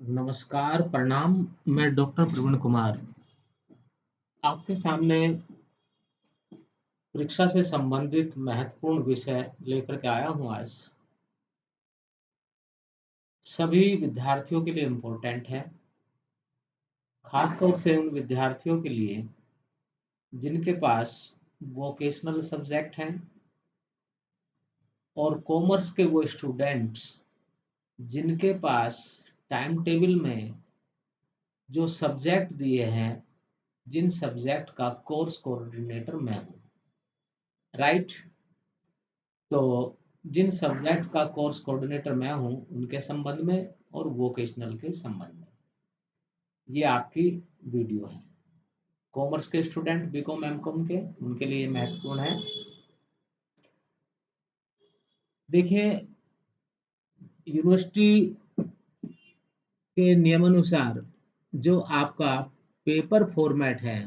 नमस्कार, प्रणाम। मैं डॉक्टर प्रवीण कुमार आपके सामने परीक्षा से संबंधित महत्वपूर्ण विषय लेकर के आया हूँ आज। सभी विद्यार्थियों के लिए इम्पोर्टेंट है, खासतौर से उन विद्यार्थियों के लिए जिनके पास वोकेशनल सब्जेक्ट हैं और कॉमर्स के वो स्टूडेंट्स जिनके पास टाइम टेबल में जो सब्जेक्ट दिए हैं, जिन सब्जेक्ट का कोर्स कोऑर्डिनेटर मैं हूँ। राइट? तो जिन सब्जेक्ट का कोर्स कोऑर्डिनेटर मैं हूं उनके संबंध में और वोकेशनल के संबंध में ये आपकी वीडियो है। कॉमर्स के स्टूडेंट बीकॉम एमकॉम के उनके लिए महत्वपूर्ण है। देखिए, यूनिवर्सिटी के नियमानुसार जो आपका पेपर फॉर्मेट है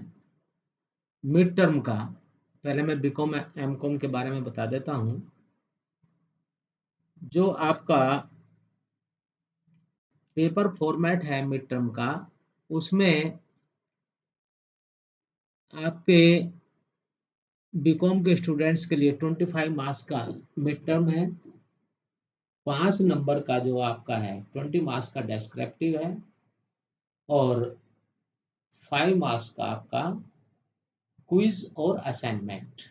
मिड टर्म का, पहले मैं बीकॉम एमकॉम के बारे में बता देता हूं। जो आपका पेपर फॉर्मेट है मिड टर्म का, उसमें आपके बीकॉम के स्टूडेंट्स के लिए 25 मार्क्स का मिड टर्म है। 5 नंबर का जो आपका है 20 मार्क्स का डेस्क्रिप्टिव है और 5 मार्क्स का आपका क्विज और असाइनमेंट।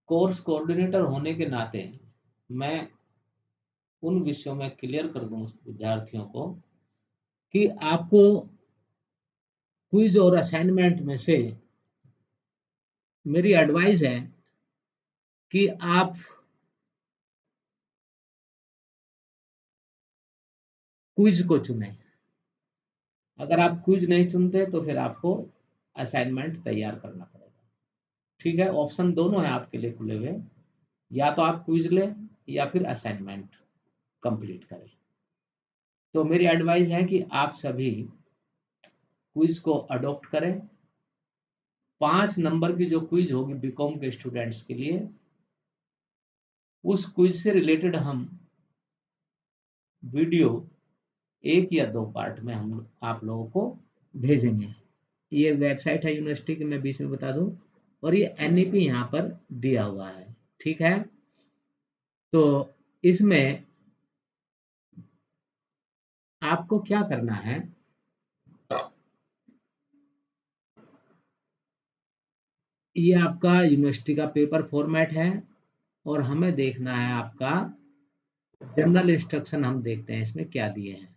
कोर्स कोऑर्डिनेटर होने के नाते मैं उन विषयों में क्लियर कर दूं विद्यार्थियों को कि आपको क्विज और असाइनमेंट में से मेरी एडवाइस है कि आप क्विज को चुनें। अगर आप क्विज नहीं चुनते तो फिर आपको असाइनमेंट तैयार करना पड़ेगा। ठीक है, ऑप्शन दोनों है आपके लिए खुले हुए, या तो आप क्विज लें या फिर असाइनमेंट कंप्लीट करें। तो मेरी एडवाइस है कि आप सभी क्विज को अडॉप्ट करें। 5 नंबर की जो क्विज होगी बीकॉम के स्टूडेंट्स के लिए, उस क्विज से रिलेटेड हम वीडियो 1 या 2 पार्ट में हम आप लोगों को भेजेंगे। ये वेबसाइट है यूनिवर्सिटी की, मैं बीच में बता दूं, और ये एनईपी यहाँ पर दिया हुआ है। ठीक है, तो इसमें आपको क्या करना है, ये आपका यूनिवर्सिटी का पेपर फॉर्मेट है और हमें देखना है आपका जनरल इंस्ट्रक्शन। हम देखते हैं इसमें क्या दिए हैं।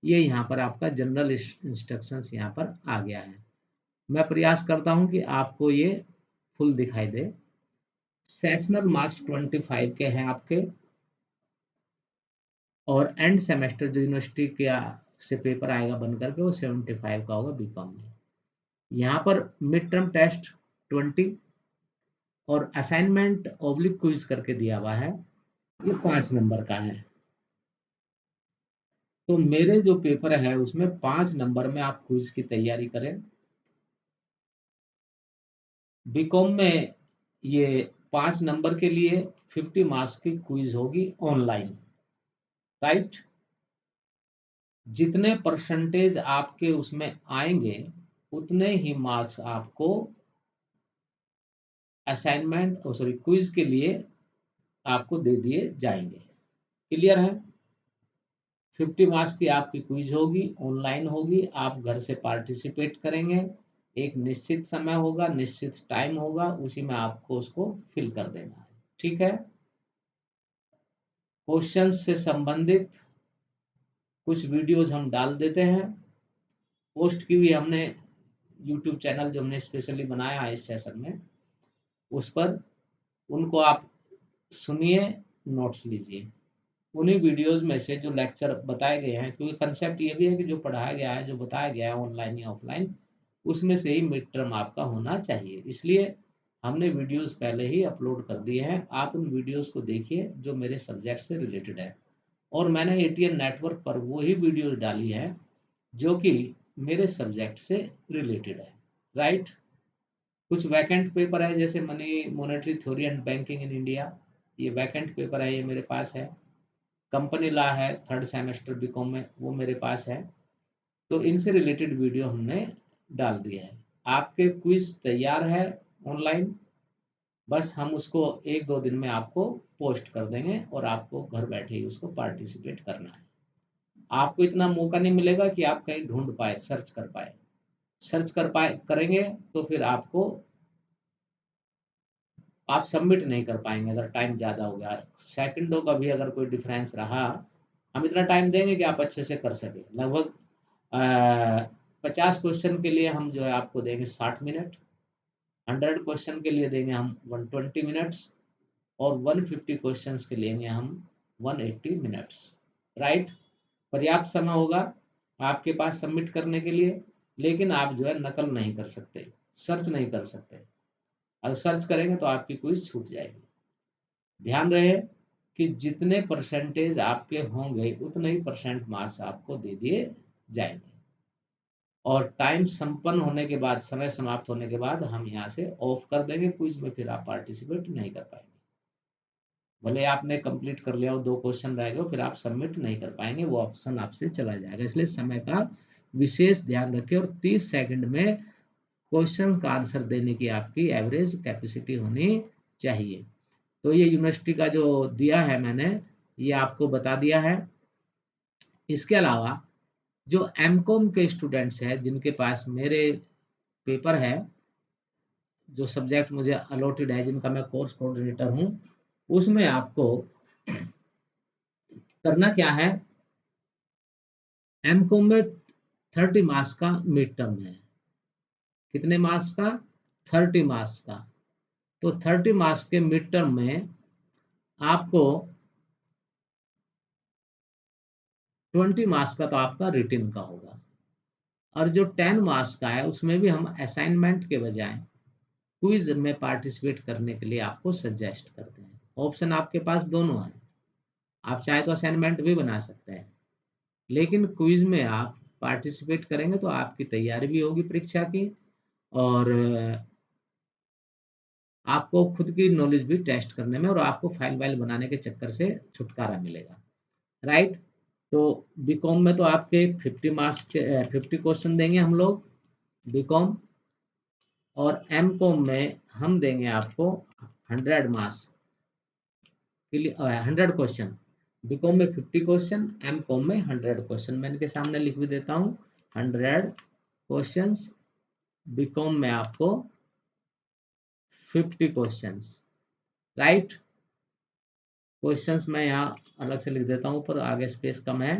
ये यहाँ पर आपका जनरल इंस्ट्रक्शंस यहाँ पर आ गया है। मैं प्रयास करता हूँ कि आपको ये फुल दिखाई दे। सेशनल मार्क्स 25 के हैं आपके, और एंड सेमेस्टर जो यूनिवर्सिटी का से पेपर आएगा बन करके वो 75 का होगा बीकॉम में। यहाँ पर मिड टर्म टेस्ट 20 और असाइनमेंट ऑब्लिक क्विज करके दिया हुआ है, ये 5 नंबर का है। तो मेरे जो पेपर है उसमें 5 नंबर में आप क्विज की तैयारी करें। बीकॉम में ये 5 नंबर के लिए 50 मार्क्स की क्विज होगी ऑनलाइन। राइट? जितने परसेंटेज आपके उसमें आएंगे उतने ही मार्क्स आपको असाइनमेंट सॉरी क्विज के लिए आपको दे दिए जाएंगे। क्लियर है? 50 मार्क्स की आपकी क्विज होगी, ऑनलाइन होगी, आप घर से पार्टिसिपेट करेंगे। एक निश्चित समय होगा, निश्चित टाइम होगा, उसी में आपको उसको फिल कर देना है। ठीक है? क्वेश्चन से संबंधित कुछ वीडियोज हम डाल देते हैं, पोस्ट की हुई हमने यूट्यूब चैनल जो हमने स्पेशली बनाया है इस सेशन में, उस पर उनको आप सुनिए, नोट्स लीजिए। उन्हीं वीडियोस में से जो लेक्चर बताए गए हैं, क्योंकि कंसेप्ट ये भी है कि जो पढ़ाया गया है, जो बताया गया है ऑनलाइन या ऑफलाइन, उसमें से ही मिड टर्म आपका होना चाहिए। इसलिए हमने वीडियोस पहले ही अपलोड कर दिए हैं। आप उन वीडियोस को देखिए जो मेरे सब्जेक्ट से रिलेटेड है, और मैंने एटीएन नेटवर्क पर वही वीडियोस डाली है जो कि मेरे सब्जेक्ट से रिलेटेड है। राइट? कुछ वैकेंट पेपर है जैसे money monetary theory and banking in India, ये वैकेंट पेपर है, ये मेरे पास है। कंपनी लॉ है 3rd सेमेस्टर बीकॉम में, वो मेरे पास है। तो इनसे रिलेटेड वीडियो हमने डाल दिया है। आपके क्विज तैयार है ऑनलाइन, बस हम उसको 1-2 दिन में आपको पोस्ट कर देंगे और आपको घर बैठे ही उसको पार्टिसिपेट करना है। आपको इतना मौका नहीं मिलेगा कि आप कहीं ढूँढ पाएँ, सर्च कर पाएँ। सर्च कर पाए करेंगे तो फिर आपको आप सबमिट नहीं कर पाएँगे अगर टाइम ज़्यादा हो गया। सेकंडों का भी अगर कोई डिफरेंस रहा, हम इतना टाइम देंगे कि आप अच्छे से कर सकें। लगभग 50 क्वेश्चन के लिए हम जो है आपको देंगे 60 मिनट, 100 क्वेश्चन के लिए देंगे हम 120 मिनट्स और 150 क्वेश्चंस के लेंगे हम 180 मिनट्स, राइट? पर्याप्त समय होगा आपके पास सबमिट करने के लिए, लेकिन आप जो है नकल नहीं कर सकते, सर्च नहीं कर सकते। अगर सर्च करेंगे तो आपकी क्विज़ छूट जाएगी। ध्यान रहे कि जितने परसेंटेज आपके होंगे उतने ही परसेंट मार्क्स आपको दे दिए जाएँगे। और टाइम संपन्न होने के बाद, समय समाप्त होने के बाद हम यहाँ से ऑफ कर देंगे क्विज़ में, फिर आप पार्टिसिपेट नहीं कर पाएँगे। भले आपने कंप्लीट कर लिया हो, 2 क्वेश्चन रह गए, फिर आप सबमिट नहीं कर पाएँगे, वो ऑप्शन आपसे चला जाएगा। इसलिए समय का विशेष ध्यान रखें और 30 सेकंड में क्वेश्चंस का आंसर देने की आपकी एवरेज कैपेसिटी होनी चाहिए। तो ये यूनिवर्सिटी का जो दिया है मैंने, ये आपको बता दिया है। इसके अलावा जो एमकॉम के स्टूडेंट्स हैं, जिनके पास मेरे पेपर है, जो सब्जेक्ट मुझे अलॉटेड है, जिनका मैं कोर्स कोऑर्डिनेटर हूँ, उसमें आपको करना क्या है, एमकॉम में 30 मार्क्स का मिड टर्म है। कितने मार्क्स का? 30 मार्क्स का। तो 30 मार्क्स के मिड टर्म में आपको 20 मार्क्स का तो आपका रिटन का होगा और जो 10 मार्क्स का है उसमें भी हम असाइनमेंट के बजाय क्विज में पार्टिसिपेट करने के लिए आपको सजेस्ट करते हैं। ऑप्शन आपके पास दोनों है, आप चाहे तो असाइनमेंट भी बना सकते हैं, लेकिन क्विज में आप पार्टिसिपेट करेंगे तो आपकी तैयारी भी होगी परीक्षा की और आपको खुद की नॉलेज भी टेस्ट करने में और आपको फाइल वाइल बनाने के चक्कर से छुटकारा मिलेगा, राइट? तो बीकॉम में तो आपके 50 मार्क्स के 50 क्वेश्चन देंगे हम लोग बीकॉम, और एमकॉम में हम देंगे आपको 100 मार्क्स के लिए 100 क्वेश्चन। बीकॉम में 50 क्वेश्चन, एमकॉम में 100 क्वेश्चन। मैं इनके सामने लिख भी देता हूँ, 100 क्वेश्चंस। बीकॉम में आपको 50 क्वेश्चंस, राइट? क्वेश्चंस मैं यहाँ अलग से लिख देता हूँ, पर आगे स्पेस कम है।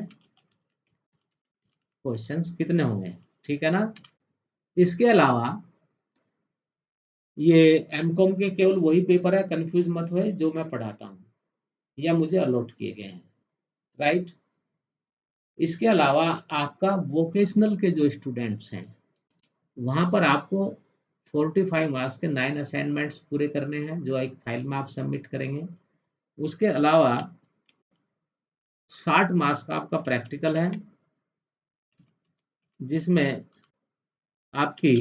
क्वेश्चंस कितने होंगे, ठीक है ना? इसके अलावा ये एमकॉम के केवल वही पेपर है, कंफ्यूज मत हुए, जो मैं पढ़ाता हूँ या मुझे अलॉट किए गए हैं, राइट? इसके अलावा आपका वोकेशनल के जो स्टूडेंट्स हैं, वहाँ पर आपको 45 मार्क्स के 9 असाइनमेंट्स पूरे करने हैं, जो एक फाइल में आप सबमिट करेंगे। उसके अलावा 60 मार्क्स का आपका प्रैक्टिकल है, जिसमें आपकी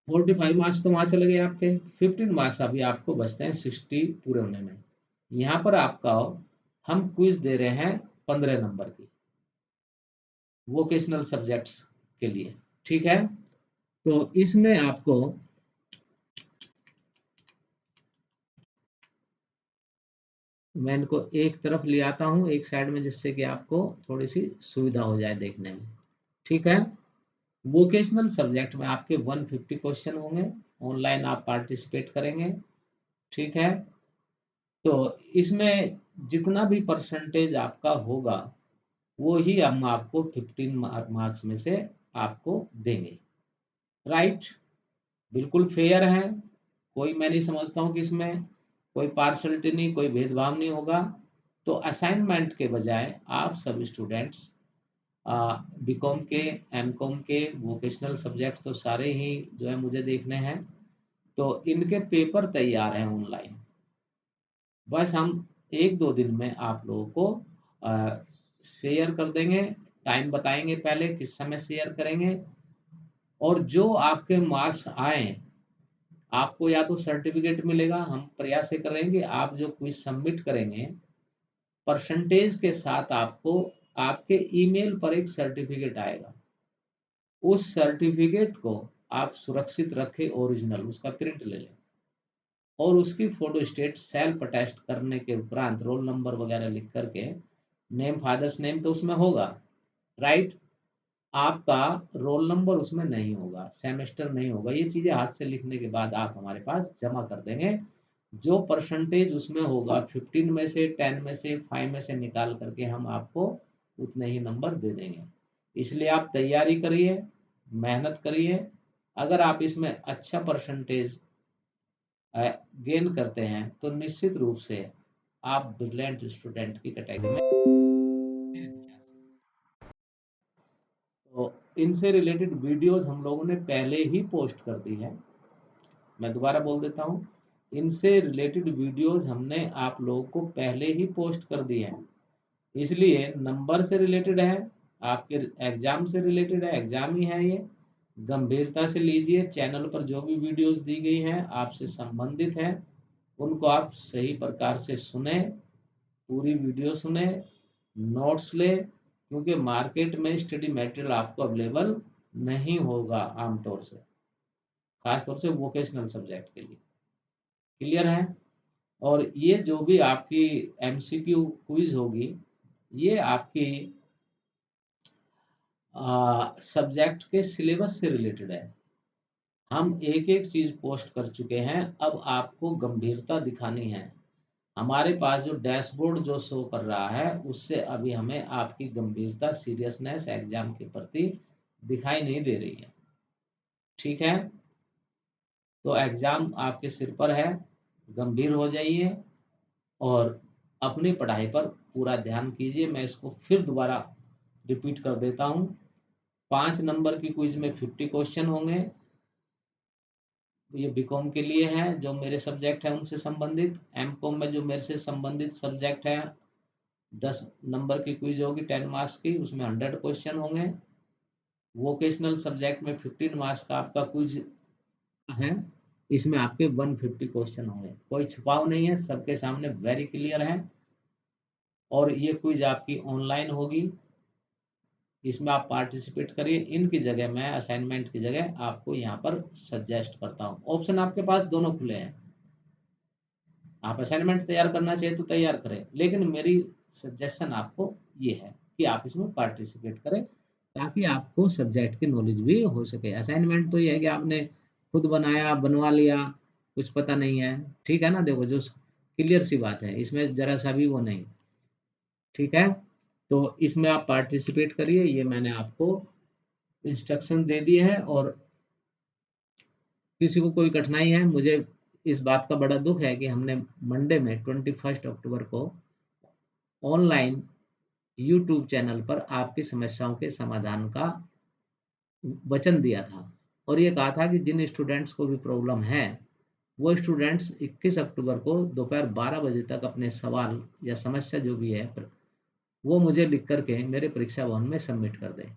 45 मार्क्स तो वहाँ चले गए आपके, 15 मार्क्स अभी आपको बचते हैं 60 पूरे होने में। यहाँ पर आपका हम क्विज दे रहे हैं 15 नंबर की वोकेशनल सब्जेक्ट्स के लिए, ठीक है? तो इसमें आपको मैं इनको एक तरफ ले आता हूँ, एक साइड में, जिससे कि आपको थोड़ी सी सुविधा हो जाए देखने में, ठीक है? वोकेशनल सब्जेक्ट में आपके 150 क्वेश्चन होंगे, ऑनलाइन आप पार्टिसिपेट करेंगे, ठीक है? तो इसमें जितना भी परसेंटेज आपका होगा वो ही हम आपको 15 मार्क्स में से आपको देंगे, राइट? बिल्कुल फेयर है, कोई मैं नहीं समझता हूँ कि इसमें कोई पार्शलिटी नहीं, कोई भेदभाव नहीं होगा। तो असाइनमेंट के बजाय आप सब स्टूडेंट्स बीकॉम के, एमकॉम के, वोकेशनल सब्जेक्ट तो सारे ही जो है मुझे देखने हैं, तो इनके पेपर तैयार हैं ऑनलाइन। बस हम 1-2 दिन में आप लोगों को शेयर कर देंगे, टाइम बताएंगे पहले किस समय शेयर करेंगे, और जो आपके मार्क्स आए आपको या तो सर्टिफिकेट मिलेगा, हम प्रयास ये करेंगे आप जो क्विज सबमिट करेंगे परसेंटेज के साथ आपको आपके ईमेल पर एक सर्टिफिकेट आएगा। उस सर्टिफिकेट को आप सुरक्षित रखें, ओरिजिनल उसका प्रिंट ले लें और उसकी फोटो स्टेट सेल्फ अटेस्ट करने के उपरांत रोल नंबर वगैरह लिख करके, नेम फादर्स नेम तो उसमें होगा, राइट, आपका रोल नंबर उसमें नहीं होगा, सेमेस्टर नहीं होगा, ये चीजें हाथ से लिखने के बाद आप हमारे पास जमा कर देंगे। जो परसेंटेज उसमें होगा 15 में से 10 में से 5 में से निकाल करके हम आपको उतने ही नंबर दे देंगे। इसलिए आप तैयारी करिए, मेहनत करिए। अगर आप इसमें अच्छा परसेंटेज गेन करते हैं तो निश्चित रूप से आप ब्रिलियंट स्टूडेंट की कैटेगरी में। तो इनसे रिलेटेड वीडियोस हम लोगों ने पहले ही पोस्ट कर दी है। मैं दोबारा बोल देता हूँ, इनसे रिलेटेड वीडियोस हमने आप लोगों को पहले ही पोस्ट कर दी है। इसलिए नंबर से रिलेटेड है, आपके एग्जाम से रिलेटेड है, एग्जाम ही है ये। गंभीरता से लीजिए, चैनल पर जो भी वीडियोस दी गई हैं आपसे संबंधित है, उनको आप सही प्रकार से सुने, पूरी वीडियो सुने, नोट्स ले, क्योंकि मार्केट में स्टडी मटेरियल आपको अवेलेबल नहीं होगा आमतौर से, खासतौर से वोकेशनल सब्जेक्ट के लिए। क्लियर है? और ये जो भी आपकी एमसीक्यू क्विज होगी, ये आपकी सब्जेक्ट के सिलेबस से रिलेटेड है। हम एक एक चीज पोस्ट कर चुके हैं, अब आपको गंभीरता दिखानी है। हमारे पास जो डैशबोर्ड जो शो कर रहा है उससे अभी हमें आपकी गंभीरता, सीरियसनेस एग्जाम के प्रति दिखाई नहीं दे रही है। ठीक है, तो एग्जाम आपके सिर पर है, गंभीर हो जाइए और अपनी पढ़ाई पर पूरा ध्यान कीजिए। मैं इसको फिर दोबारा रिपीट कर देता हूँ। 5 नंबर की क्विज में 50 क्वेश्चन होंगे। ये बीकॉम के लिए है, जो मेरे सब्जेक्ट हैं उनसे संबंधित। एमकॉम में जो मेरे से संबंधित सब्जेक्ट है 10 नंबर की क्विज होगी 10 मार्क्स की, उसमें 100 क्वेश्चन होंगे। वोकेशनल सब्जेक्ट में 15 मार्क्स का आपका क्विज है, इसमें आपके 150 क्वेश्चन होंगे। कोई छुपाव नहीं है, सबके सामने वेरी क्लियर है। और ये क्विज आपकी ऑनलाइन होगी, इसमें आप पार्टिसिपेट करिए। इनकी जगह मैं असाइनमेंट की जगह आपको यहाँ पर सजेस्ट करता हूँ, ऑप्शन आपके पास दोनों खुले हैं। आप असाइनमेंट तैयार करना चाहिए तो तैयार करें, लेकिन मेरी सजेशन आपको ये है कि आप इसमें पार्टिसिपेट करें ताकि आपको सब्जेक्ट की नॉलेज भी हो सके। असाइनमेंट तो ये है कि आपने खुद बनाया, बनवा लिया, कुछ पता नहीं है। ठीक है ना, देखो जो क्लियर सी बात है, इसमें जरा सा भी वो नहीं। ठीक है, तो इसमें आप पार्टिसिपेट करिए, ये मैंने आपको इंस्ट्रक्शन दे दिए हैं। और किसी को कोई कठिनाई है, मुझे इस बात का बड़ा दुख है कि हमने मंडे में 21 अक्टूबर को ऑनलाइन यूट्यूब चैनल पर आपकी समस्याओं के समाधान का वचन दिया था और ये कहा था कि जिन स्टूडेंट्स को भी प्रॉब्लम है वो स्टूडेंट्स 21 अक्टूबर को दोपहर 12 बजे तक अपने सवाल या समस्या जो भी है वो मुझे लिख करके मेरे परीक्षा भवन में सबमिट कर दें।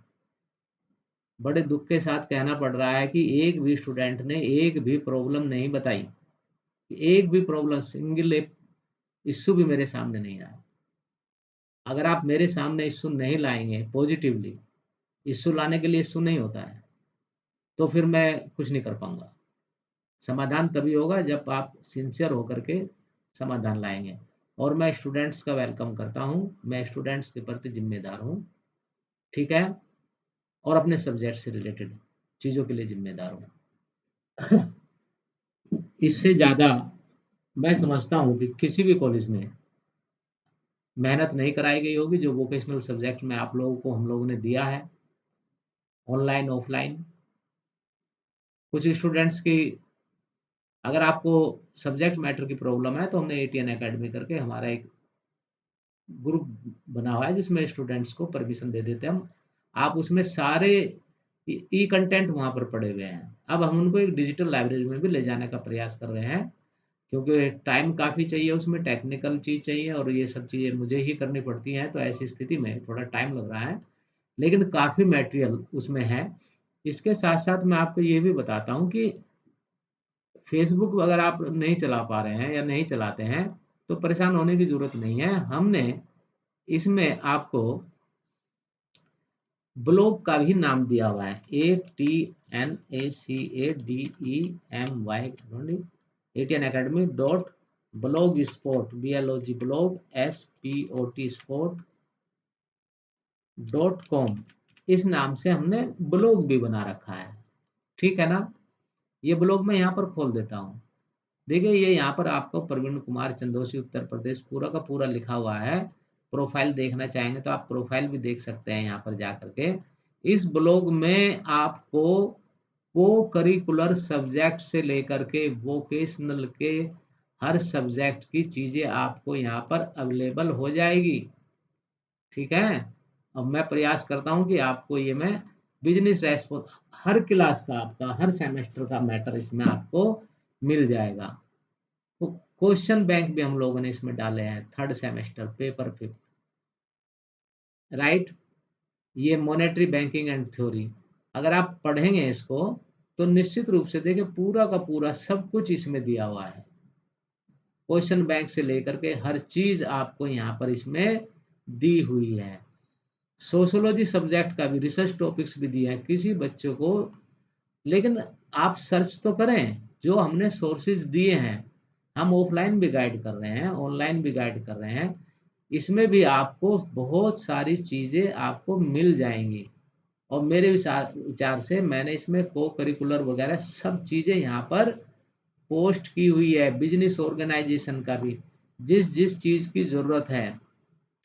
बड़े दुख के साथ कहना पड़ रहा है कि एक भी स्टूडेंट ने एक भी प्रॉब्लम नहीं बताई, एक भी प्रॉब्लम, सिंगल इश्यू भी मेरे सामने नहीं आया। अगर आप मेरे सामने इश्यू नहीं लाएंगे पॉजिटिवली, इश्यू लाने के लिए इश्यू नहीं होता है, तो फिर मैं कुछ नहीं कर पाऊंगा। समाधान तभी होगा जब आप सिंसियर होकर के समाधान लाएंगे। और मैं स्टूडेंट्स का वेलकम करता हूँ, मैं स्टूडेंट्स के प्रति जिम्मेदार हूँ। ठीक है, और अपने सब्जेक्ट से रिलेटेड चीज़ों के लिए जिम्मेदार हूँ। इससे ज़्यादा मैं समझता हूँ कि किसी भी कॉलेज में मेहनत नहीं कराई गई होगी जो वोकेशनल सब्जेक्ट में आप लोगों को हम लोगों ने दिया है, ऑनलाइन ऑफलाइन। कुछ स्टूडेंट्स की, अगर आपको सब्जेक्ट मैटर की प्रॉब्लम है तो हमने एटीएन एकेडमी करके हमारा एक ग्रुप बना हुआ है जिसमें स्टूडेंट्स को परमिशन दे देते हैं हम। आप उसमें सारे ई कंटेंट वहाँ पर पड़े हुए हैं। अब हम उनको एक डिजिटल लाइब्रेरी में भी ले जाने का प्रयास कर रहे हैं, क्योंकि टाइम काफ़ी चाहिए, उसमें टेक्निकल चीज़ चाहिए और ये सब चीज़ें मुझे ही करनी पड़ती हैं, तो ऐसी स्थिति में थोड़ा टाइम लग रहा है, लेकिन काफ़ी मटेरियल उसमें है। इसके साथ साथ मैं आपको ये भी बताता हूँ कि फेसबुक अगर आप नहीं चला पा रहे हैं या नहीं चलाते हैं तो परेशान होने की ज़रूरत नहीं है। हमने इसमें आपको ब्लॉग का भी नाम दिया हुआ है, ATNACADEMY ATN Academy dot blog spot BLOG blog SPOT spot .com इस नाम से हमने ब्लॉग भी बना रखा है। ठीक है ना? ये ब्लॉग मैं यहाँ पर खोल देता हूँ। देखिए ये यहाँ पर आपको प्रवीण कुमार चंदोसी उत्तर प्रदेश पूरा का पूरा लिखा हुआ है। प्रोफाइल देखना चाहेंगे तो आप प्रोफाइल भी देख सकते हैं यहाँ पर जा करके। इस ब्लॉग में आपको को करिकुलर सब्जेक्ट से लेकर के वोकेशनल के हर सब्जेक्ट की चीज़ें आपको यहाँ पर अवेलेबल हो जाएगी। ठीक है? अब मैं प्रयास करता हूँ कि आपको ये मैं बिजनेस रेस्पॉन्स हर क्लास का आपका हर सेमेस्टर का मैटर इसमें आपको मिल जाएगा। तो क्वेश्चन बैंक भी हम लोगों ने इसमें डाले हैं, थर्ड सेमेस्टर पेपर 5, राइट। ये मॉनेटरी बैंकिंग एंड थ्योरी अगर आप पढ़ेंगे इसको तो निश्चित रूप से देखिए पूरा का पूरा सब कुछ इसमें दिया हुआ है। क्वेश्चन बैंक से लेकर के हर चीज आपको यहाँ पर इसमें दी हुई है। सोशियोलॉजी सब्जेक्ट का भी रिसर्च टॉपिक्स भी दिया है किसी बच्चों को, लेकिन आप सर्च तो करें। जो हमने सोर्सेज दिए हैं, हम ऑफलाइन भी गाइड कर रहे हैं, ऑनलाइन भी गाइड कर रहे हैं, इसमें भी आपको बहुत सारी चीज़ें आपको मिल जाएंगी। और मेरे विचार से मैंने इसमें को करिकुलर वगैरह सब चीज़ें यहाँ पर पोस्ट की हुई है, बिजनेस ऑर्गेनाइजेशन का भी जिस जिस चीज़ की ज़रूरत है,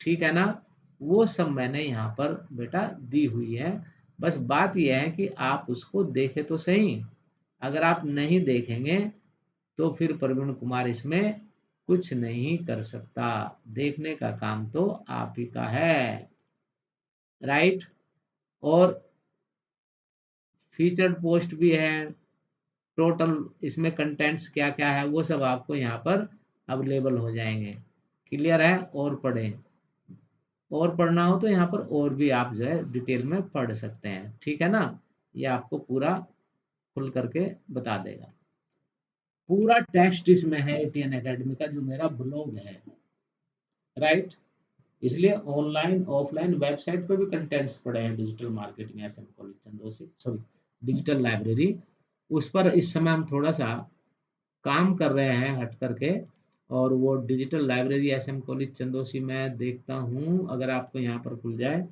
ठीक है ना, वो सब मैंने यहाँ पर बेटा दी हुई है। बस बात यह है कि आप उसको देखें तो सही। अगर आप नहीं देखेंगे तो फिर प्रवीण कुमार इसमें कुछ नहीं कर सकता। देखने का काम तो आप ही का है, राइट। और फीचर्ड पोस्ट भी है, टोटल इसमें कंटेंट्स क्या क्या है वो सब आपको यहाँ पर अवेलेबल हो जाएंगे। क्लियर है? और पढ़ें, और पढ़ना हो तो यहाँ पर और भी आप जो है डिटेल में पढ़ सकते हैं। ठीक है ना? ये आपको पूरा खुल करके बता देगा। पूरा टेक्स्ट इसमें है एटीएन एकेडमी का जो मेरा ब्लॉग है, राइट। इसलिए ऑनलाइन ऑफलाइन वेबसाइट पे भी कंटेंट्स पड़े हैं। Digital marketing SM college Chandausi, sorry digital library, उस पर इस समय हम थोड़ा सा काम कर रहे हैं हट करके। और वो digital library SM college Chandausi में देखता हूँ अगर आपको यहाँ पर खुल जाए।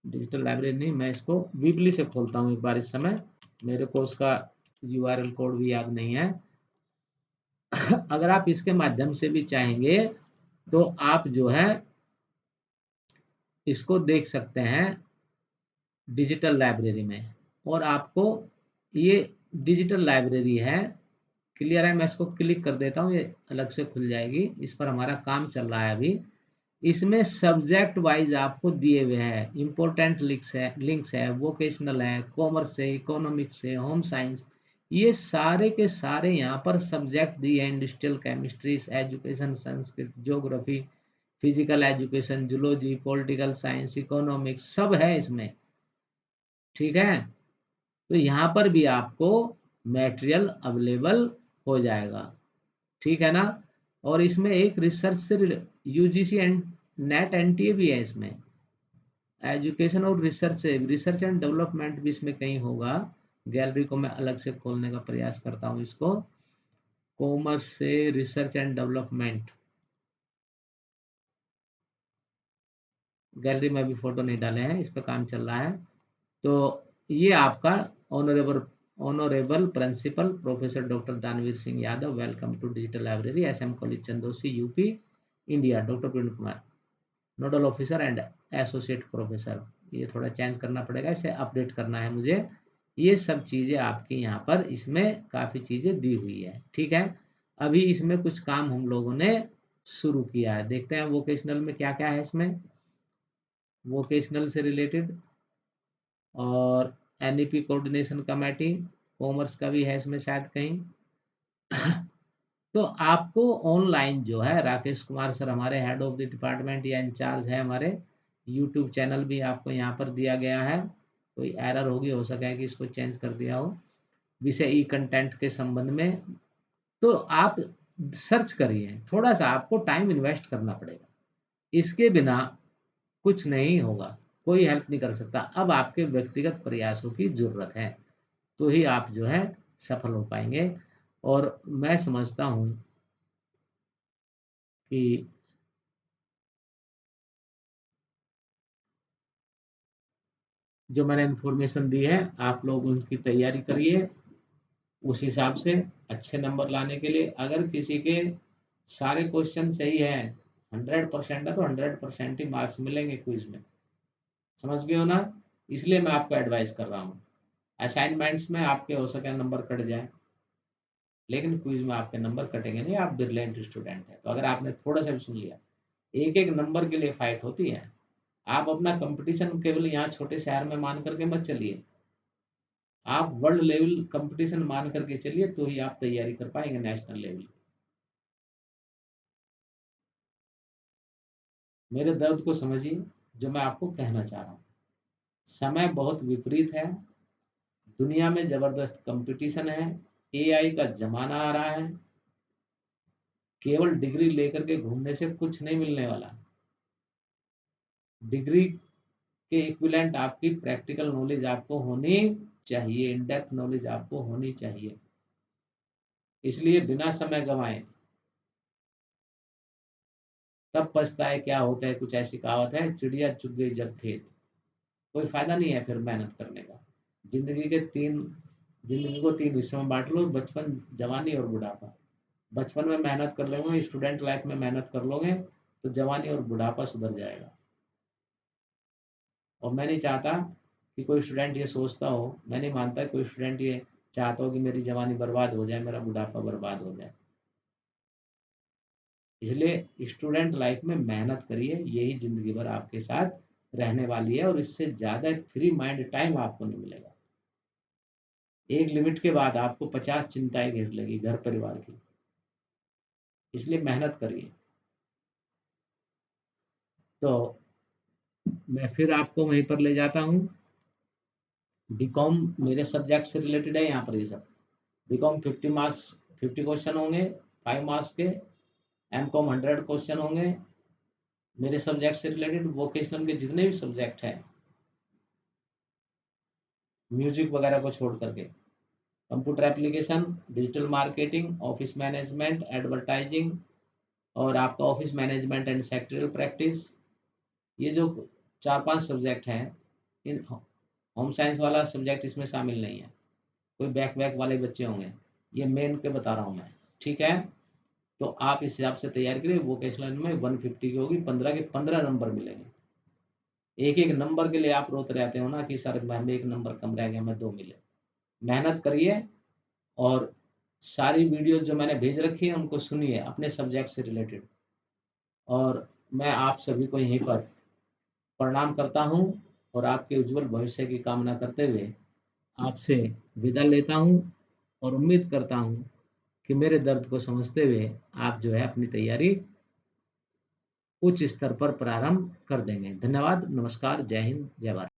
डिजिटल लाइब्रेरी नहीं, मैं इसको वीबली से खोलता हूँ एक बार। इस समय मेरे को उसका यूआरएल कोड भी याद नहीं है। अगर आप इसके माध्यम से भी चाहेंगे तो आप जो है इसको देख सकते हैं डिजिटल लाइब्रेरी में। और आपको ये डिजिटल लाइब्रेरी है, क्लियर है। मैं इसको क्लिक कर देता हूँ, ये अलग से खुल जाएगी। इस पर हमारा काम चल रहा है अभी। इसमें सब्जेक्ट वाइज आपको दिए हुए हैं, इंपॉर्टेंट लिंक्स है, वोकेशनल है, कॉमर्स है, इकोनॉमिक्स है, होम साइंस, ये सारे के सारे यहाँ पर सब्जेक्ट दिए हैं। Industrial chemistry, education, Sanskrit, geography, physical education, zoology, political science, economics, सब है इसमें। ठीक है? तो यहाँ पर भी आपको मटेरियल अवेलेबल हो जाएगा। ठीक है ना? और इसमें एक रिसर्च से यूजीसी एंड नेट एनटीए भी है इसमें। एजुकेशन और रिसर्च से, रिसर्च एंड डेवलपमेंट भी इसमें कहीं होगा। गैलरी को मैं अलग से खोलने का प्रयास करता हूँ इसको। कॉमर्स से रिसर्च एंड डेवलपमेंट, गैलरी में भी फोटो नहीं डाले हैं, इस पर काम चल रहा है। तो ये आपका honourable honourable principal professor doctor Danveer Singh Yadav, welcome to digital library SM college Chandausi UP India, doctor Praveen Kumar, nodal officer and associate professor. ये थोड़ा चेंज करना पड़ेगा, इसे अपडेट करना है मुझे। ये सब चीज़ें आपकी यहाँ पर इसमें काफ़ी चीज़ें दी हुई है। ठीक है? अभी इसमें कुछ काम हम लोगों ने शुरू किया है, देखते हैं वोकेशनल में क्या क्या है इसमें। वोकेशनल से रिलेटेड और एनईपी कोऑर्डिनेशन कमेटी, कॉमर्स का भी है इसमें शायद कहीं। तो आपको ऑनलाइन जो है राकेश कुमार सर हमारे हेड ऑफ द डिपार्टमेंट या इंचार्ज है हमारे, यूट्यूब चैनल भी आपको यहाँ पर दिया गया है। कोई एरर होगी, हो सका है कि इसको चेंज कर दिया हो। विषयी कंटेंट के संबंध में, तो आप सर्च करिए, थोड़ा-सा आपको टाइम इन्वेस्ट करना पड़ेगा। इसके बिना कुछ नहीं होगा, कोई हेल्प नहीं कर सकता। अब आपके व्यक्तिगत प्रयासों की ज़रूरत है, तो ही आप जो है सफल हो पाएँगे। और मैं समझता हूँ कि जो मैंने इन्फॉर्मेशन दी है, आप लोग उनकी तैयारी करिए, उस हिसाब से अच्छे नंबर लाने के लिए। अगर किसी के सारे क्वेश्चन सही हैं, 100% है, तो 100% ही मार्क्स मिलेंगे क्विज़ में। समझ गए हो ना? इसलिए मैं आपको एडवाइस कर रहा हूँ। असाइनमेंट्स में आपके हो सके नंबर कट जाएँ, लेकिन क्विज़ में आपके नंबर कटेंगे नहीं, आप ब्रिलिएंट स्टूडेंट हैं। तो अगर आपने थोड़ा-सा भी सुन लिया, एक-एक नंबर के लिए फाइट होती है। आप अपना कॉम्पिटिशन केवल यहाँ छोटे शहर में मान कर के मत चलिए। आप वर्ल्ड लेवल कॉम्पिटिशन मान कर के चलिए, तो ही आप तैयारी कर पाएँगे नेशनल लेवल की। मेरे दर्द को समझिए, जो मैं आपको कहना चाह रहा हूँ। समय बहुत विपरीत है, दुनिया में ज़बरदस्त कॉम्पिटिशन है, एआई का ज़माना आ रहा है, केवल डिग्री लेकर के घूमने से कुछ नहीं मिलने वाला। डिग्री के इक्विवेलेंट आपकी प्रैक्टिकल नॉलेज आपको होनी चाहिए, इन डेप्थ नॉलेज आपको होनी चाहिए। इसलिए बिना समय गँवाए, तब पछताए क्या होता है, कुछ ऐसी कहावत है, चिड़िया चुग गई जब खेत। कोई फ़ायदा नहीं है फिर मेहनत करने का। ज़िंदगी के 3 ज़िंदगी को 3 हिस्सों में बाँट लो, बचपन, जवानी और बुढ़ापा। बचपन में मेहनत कर लोगे, स्टूडेंट लाइफ में मेहनत कर लोगे, तो जवानी और बुढ़ापा सुधर जाएगा। और मैं नहीं चाहता कि कोई स्टूडेंट ये सोचता हो, मैं नहीं मानता कोई स्टूडेंट ये चाहता हो कि मेरी जवानी बर्बाद हो जाए, मेरा बुढ़ापा बर्बाद हो जाए। इसलिए स्टूडेंट लाइफ में मेहनत करिए, यही ज़िंदगी भर आपके साथ रहने वाली है, और इससे ज़्यादा फ्री माइंड टाइम आपको नहीं मिलेगा। एक लिमिट के बाद आपको 50 चिंताएँ घेर लेगी घर परिवार की। इसलिए मेहनत करिए। तो मैं फिर आपको वहीं पर ले जाता हूँ। बीकॉम मेरे सब्जेक्ट से रिलेटेड है यहाँ पर ये सब। बीकॉम 50 मार्क्स, 50 क्वेश्चन होंगे 5 मार्क्स के। एमकॉम 100 क्वेश्चन होंगे मेरे सब्जेक्ट से रिलेटेड। वोकेशनल के जितने भी सब्जेक्ट हैं, म्यूजिक वगैरह को छोड़ करके, computer application, digital marketing, office management, advertising, और आपका office management and secretarial practice, ये जो 4-5 सब्जेक्ट हैं, इन होम साइंस वाला सब्जेक्ट इसमें शामिल नहीं है। कोई बैक वैक वाले बच्चे होंगे, ये मेन के बता रहा हूँ मैं, ठीक है? तो आप इस हिसाब से तैयार करिए। वोकेशनल में 150 की होगी, 15 के 15 नंबर मिलेंगे। एक-एक नंबर के लिए आप रोते रहते हो ना कि सर मैम 1 नंबर कम रह गया, हमें 2 मिले। मेहनत करिए, और सारी वीडियो जो मैंने भेज रखी है उनको सुनिए अपने सब्जेक्ट से रिलेटेड। और मैं आप सभी को यहीं पर प्रणाम करता हूँ, और आपके उज्जवल भविष्य की कामना करते हुए आपसे विदा लेता हूँ, और उम्मीद करता हूँ कि मेरे दर्द को समझते हुए आप जो है अपनी तैयारी उच्च स्तर पर प्रारंभ कर देंगे। धन्यवाद, नमस्कार, जय हिंद, जय भारत।